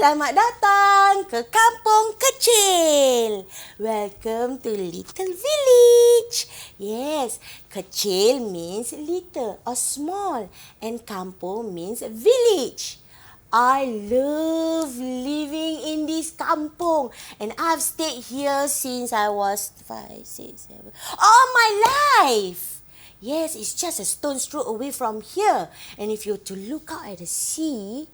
selamat datang ke kampung kecil. Welcome to little village. Yes, kecil means little or small and kampung means village. I love living in this kampung and I've stayed here since I was 5, 6, 7, all my life. Yes, it's just a stone's throw away from here. And if you're to look out at the sea,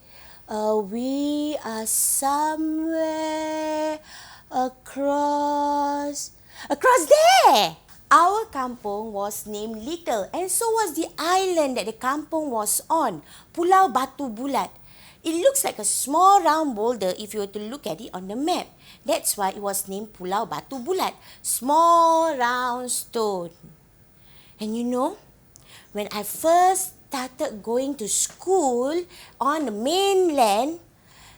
we are somewhere across there. Our kampung was named Little and so was the island that the kampung was on, Pulau Batu Bulat. It looks like a small round boulder if you were to look at it on the map. That's why it was named Pulau Batu Bulat, small round stone. And you know, when I first started going to school on the mainland,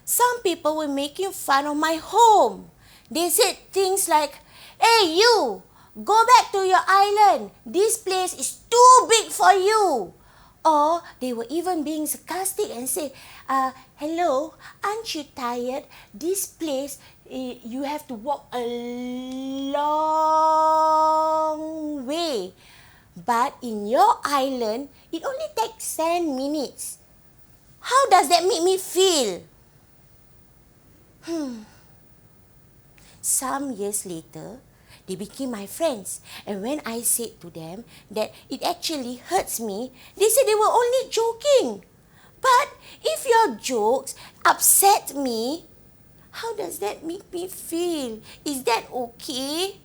some people were making fun of my home. They said things like, "Hey you, go back to your island. This place is too big for you." Or they were even being sarcastic and say, "Hello, aren't you tired? This place, you have to walk a long way. But in your island, it only takes 10 minutes. How does that make me feel?" Some years later, they became my friends. And when I said to them that it actually hurts me, they said they were only joking. But if your jokes upset me, how does that make me feel? Is that okay?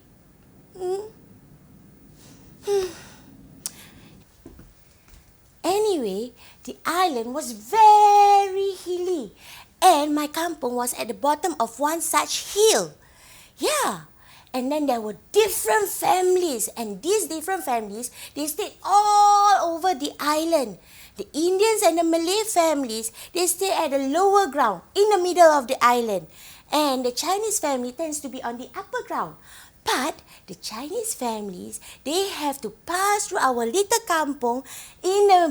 Anyway, the island was very hilly and my kampung was at the bottom of one such hill. Yeah, and then there were different families and these different families, they stayed all over the island. The Indians and the Malay families, they stay at the lower ground in the middle of the island. And the Chinese family tends to be on the upper ground. But the Chinese families, they have to pass through our little kampung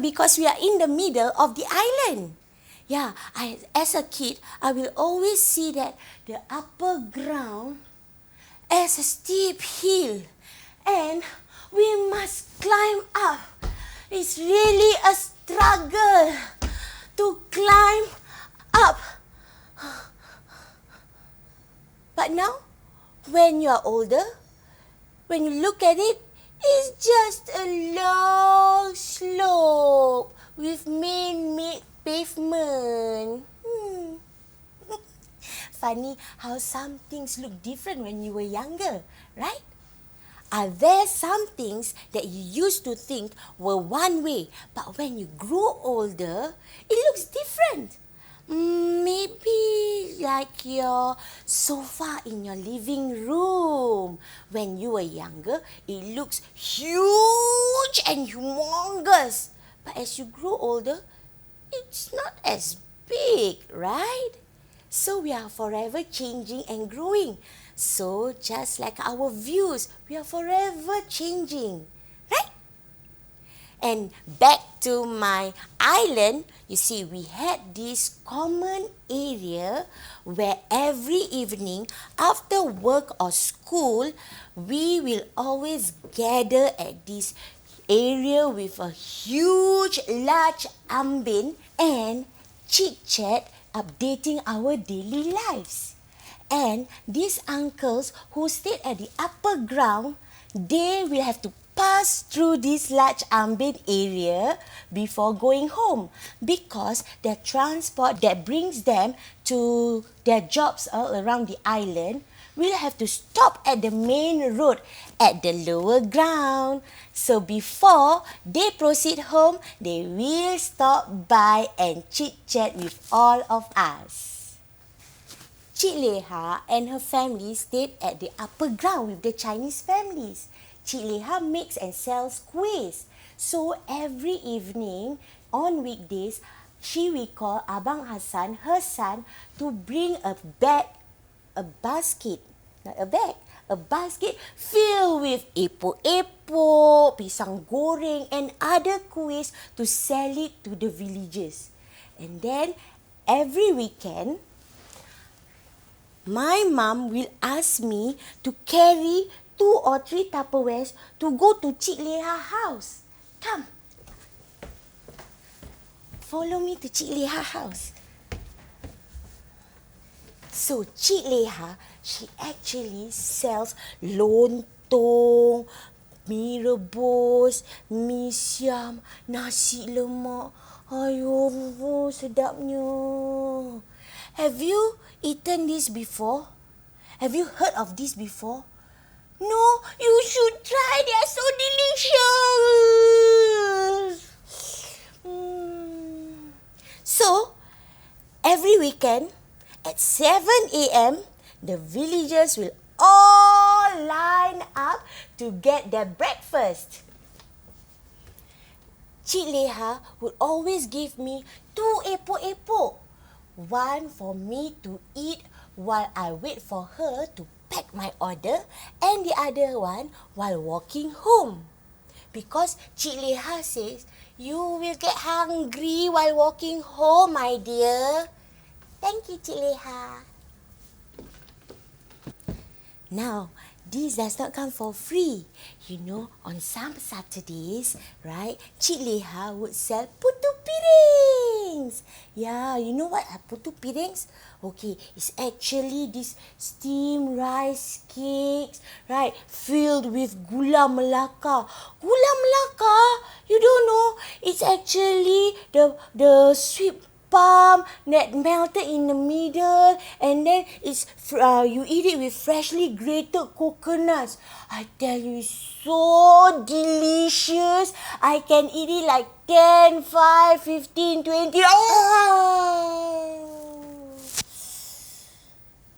because we are in the middle of the island. Yeah, as a kid, I will always see that the upper ground as a steep hill. And we must climb up. It's really a struggle to climb up. But now, when you are older, when you look at it, it's just a long slope with man-made pavement. Funny how some things look different when you were younger, right? Are there some things that you used to think were one way, but when you grow older, it looks different? Maybe like your sofa in your living room. When you were younger, it looks huge and humongous. But as you grow older, it's not as big, right? So we are forever changing and growing. So just like our views, we are forever changing, right? And back to my island, you see, we had this common area where every evening after work or school, we will always gather at this area with a huge, large ambin and chit-chat updating our daily lives. And these uncles who stayed at the upper ground, they will have to pass through this large ambin area before going home because their transport that brings them to their jobs all around the island will have to stop at the main road at the lower ground. So before they proceed home, they will stop by and chit-chat with all of us. Cik Leha and her family stayed at the upper ground with the Chinese families. Cik Leha makes and sells kuihs. So every evening on weekdays, she will call Abang Hassan, her son, to bring a basket filled with epok-epok, pisang goreng and other kuihs to sell it to the villagers. And then every weekend, my mum will ask me to carry 2 or 3 Tupperwares to go to Cik Leha house. Come. Follow me to Cik Leha house. So Cik Leha, she actually sells lontong, mi rebus, mi siam, nasi lemak. Ayo, sedapnya. Have you eaten this before? Have you heard of this before? No, you should try. They are so delicious. So, every weekend at 7 a.m., the villagers will all line up to get their breakfast. Cik Leha would always give me 2 epok-epok. One for me to eat while I wait for her to pack my order, and the other one while walking home. Because Cik Leha says, you will get hungry while walking home, my dear. Thank you, Cik Leha. Now, this does not come for free. You know, on some Saturdays, right, Cik Leha would sell Putu Pirings. Yeah, you know what are Putu Pirings? Okay, it's actually this steamed rice cakes, right, filled with gula melaka. Gula melaka? You don't know? It's actually the sweet palm that melted in the middle, and then you eat it with freshly grated coconuts. I tell you, it's so delicious. I can eat it like 10, 5, 15, 20.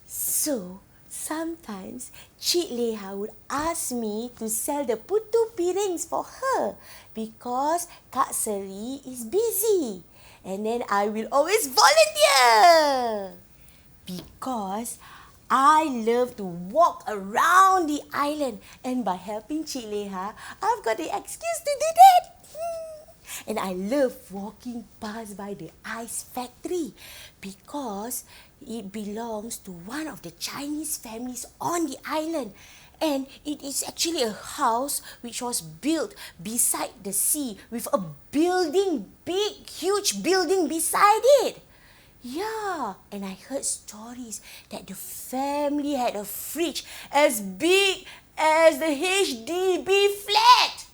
So, sometimes Cik Leha would ask me to sell the Putu Pirings for her because Kak Seri is busy. And then I will always volunteer because I love to walk around the island, and by helping Cik Leha, I've got the excuse to do that. And I love walking past by the ice factory because it belongs to one of the Chinese families on the island. And it is actually a house which was built beside the sea with a building, big, huge building beside it. Yeah, and I heard stories that the family had a fridge as big as the HDB flat.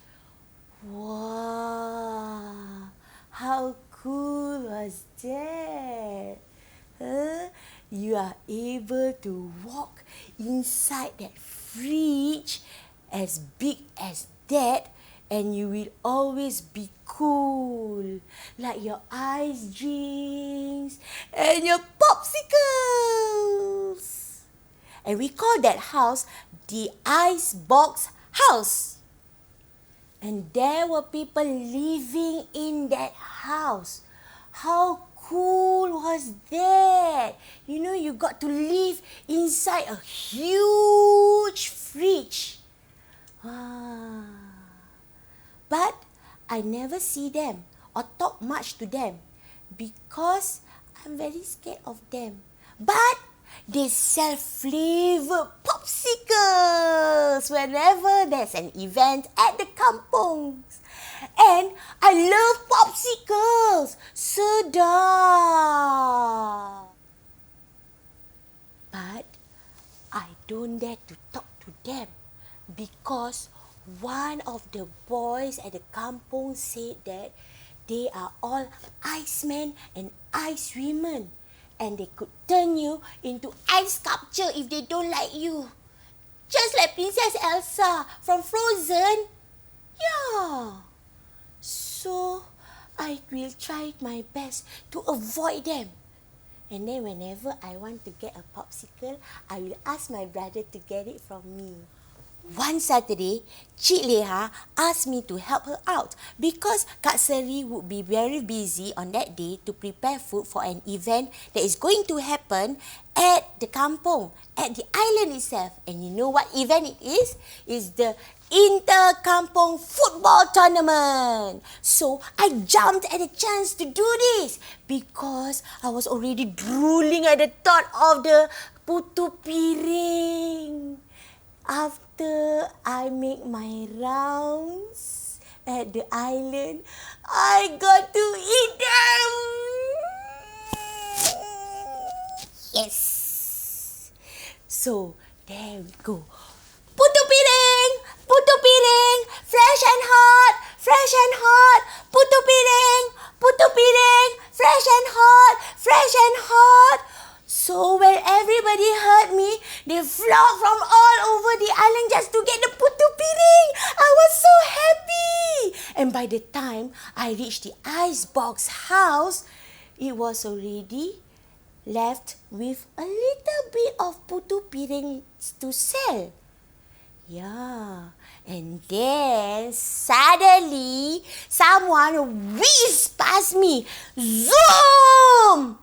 Wow, how cool was that? You are able to walk inside that fridge as big as that, and you will always be cool, like your ice drinks and your popsicles. And we call that house the ice box house. And there were people living in that house. How cool was that? You know, you got to live inside a huge fridge. But I never see them or talk much to them because I'm very scared of them. But they sell flavoured popsicles whenever there's an event at the kampungs. And I love popsicles. Sedap. But I don't dare to talk to them because one of the boys at the kampung said that they are all icemen and ice women, and they could turn you into ice sculpture if they don't like you. Just like Princess Elsa from Frozen. Yeah. So, I will try my best to avoid them. And then whenever I want to get a popsicle, I will ask my brother to get it from me. One Saturday, Cik Leha asked me to help her out because Kak Seri would be very busy on that day to prepare food for an event that is going to happen at the kampung, at the island itself. And you know what event it is? It's the Inter-Kampung Football Tournament. So I jumped at the chance to do this because I was already drooling at the thought of the Putu Piring. After I make my rounds at the island, I got to eat them. Yes. So, there we go. Putu piring, fresh and hot, fresh and hot. Putu piring, fresh and hot, fresh and hot. So when everybody heard me, they flocked from all over the island just to get the putu piring. I was so happy. And by the time I reached the icebox house, it was already left with a little bit of putu piring to sell. Yeah. And then suddenly someone whizzed past me. Zoom!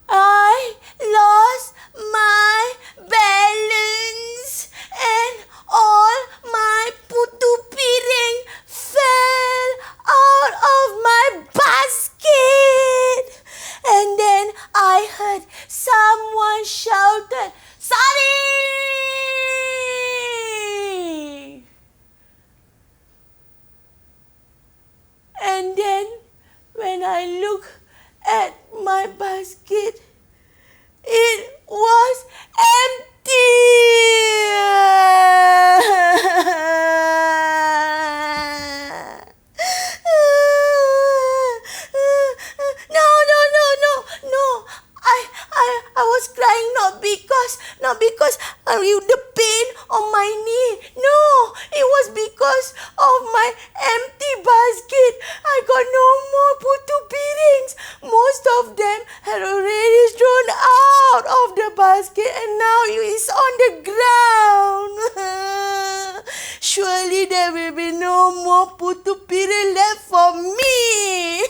I lost my balance and all my putu piring fell out of my basket. And then I heard someone shouted, "Sorry!" And then when I look at my basket, it was empty. No. I was crying not because of the pain on my knee. No, it was because of my empty basket. I got no more putu pirings. Most of them had already thrown out of the basket and now it is on the ground. Surely there will be no more putu piring left for me.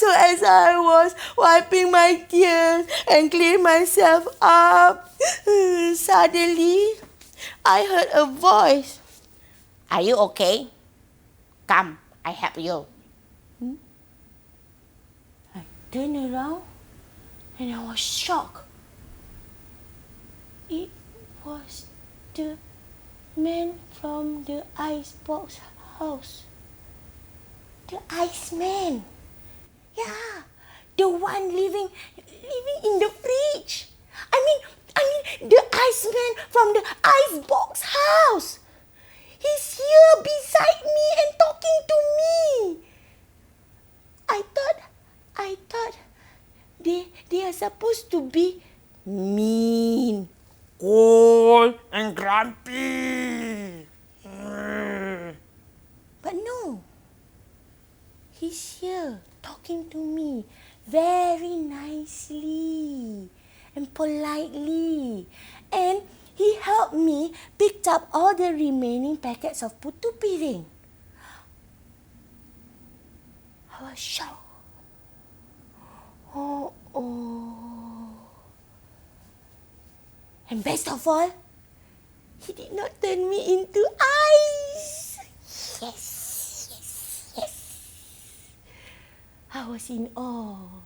So as I was wiping my tears and cleaning myself up, suddenly I heard a voice. "Are you okay? Come, I help you." I turned around and I was shocked. It was the man from the icebox house. The Iceman. Yeah, the one living in the fridge. I mean, the Iceman from the icebox house. He's here beside me and talking to me. I thought they are supposed to be mean, cold, and grumpy. But no. He's here talking to me very nicely and politely. And he helped me pick up all the remaining packets of putu piring. I was shocked. Oh. And best of all, he did not turn me into ice. Yes. I was in awe.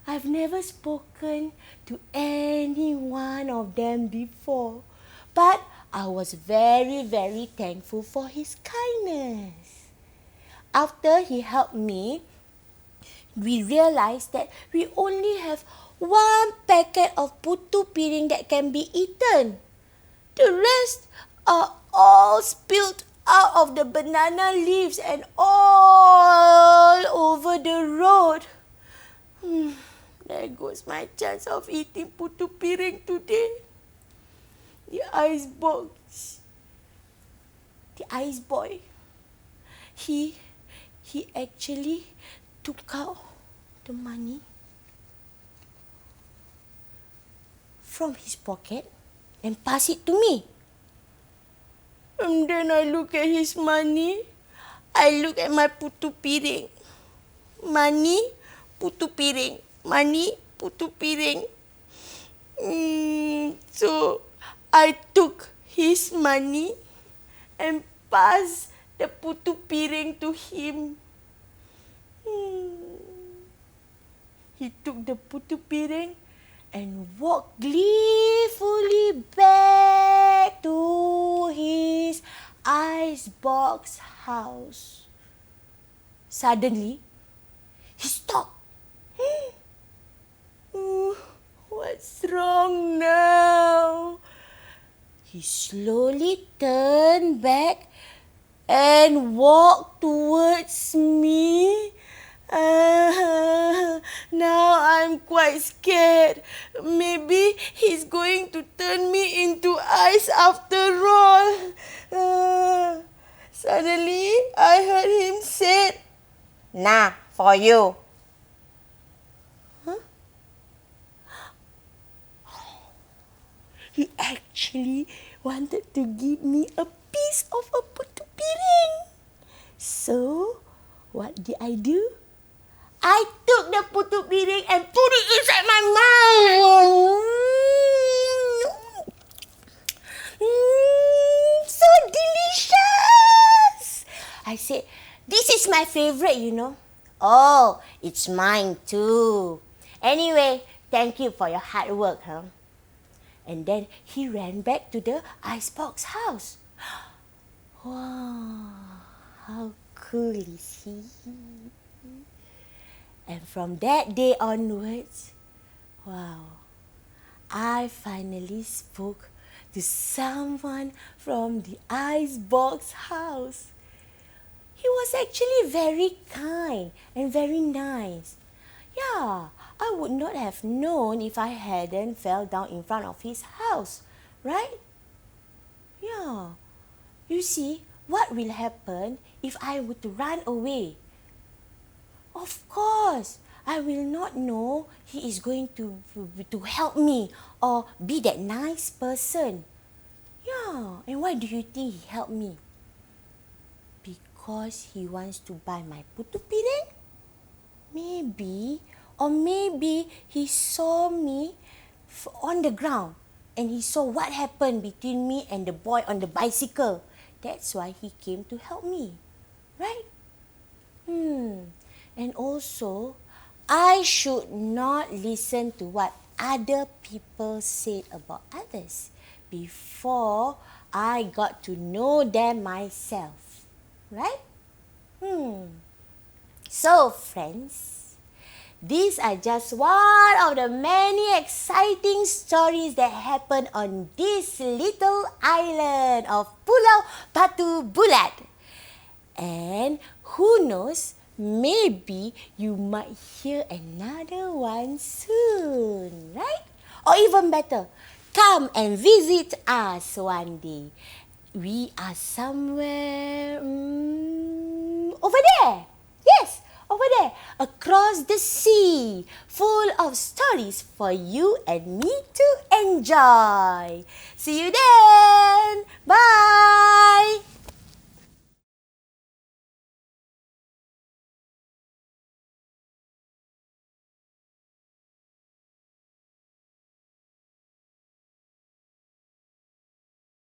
I've never spoken to any one of them before, but I was very, very thankful for his kindness. After he helped me, we realized that we only have one packet of putu piring that can be eaten. The rest are all spilled out of the banana leaves and all over the road. There goes my chance of eating putu piring today. The ice boy, he actually took out the money from his pocket and pass it to me. And then I look at his money. I look at my putu piring. Money, putu piring. Money, putu piring. So I took his money and passed the putu piring to him. He took the putu piring and walked gleefully back to his icebox house. Suddenly, he stopped. What's wrong now? He slowly turned back and walked towards me. Now I'm quite scared. Maybe he's going to turn me into ice after all. Suddenly, I heard him say, "Nah, for you." Huh? He actually wanted to give me a piece of a putu piring. So, what did I do? I took the putu piring and put it inside my mouth. So delicious. I said, "This is my favorite, you know." "Oh, it's mine too. Anyway, thank you for your hard work, huh?" And then he ran back to the icebox house. Wow, how cool is he? And from that day onwards, wow, I finally spoke to someone from the icebox house. He was actually very kind and very nice. Yeah, I would not have known if I hadn't fell down in front of his house, right? Yeah. You see, what will happen if I were to run away? Of course, I will not know he is going to help me or be that nice person. Yeah, and why do you think he helped me? Because he wants to buy my putu piring? Maybe, or maybe he saw me on the ground and he saw what happened between me and the boy on the bicycle. That's why he came to help me, right? And also, I should not listen to what other people said about others before I got to know them myself, right? So, friends, these are just one of the many exciting stories that happened on this little island of Pulau Batu Bulat. And who knows, maybe you might hear another one soon, right? Or even better, come and visit us one day. We are somewhere over there. Yes, over there, across the sea, full of stories for you and me to enjoy. See you then. Bye.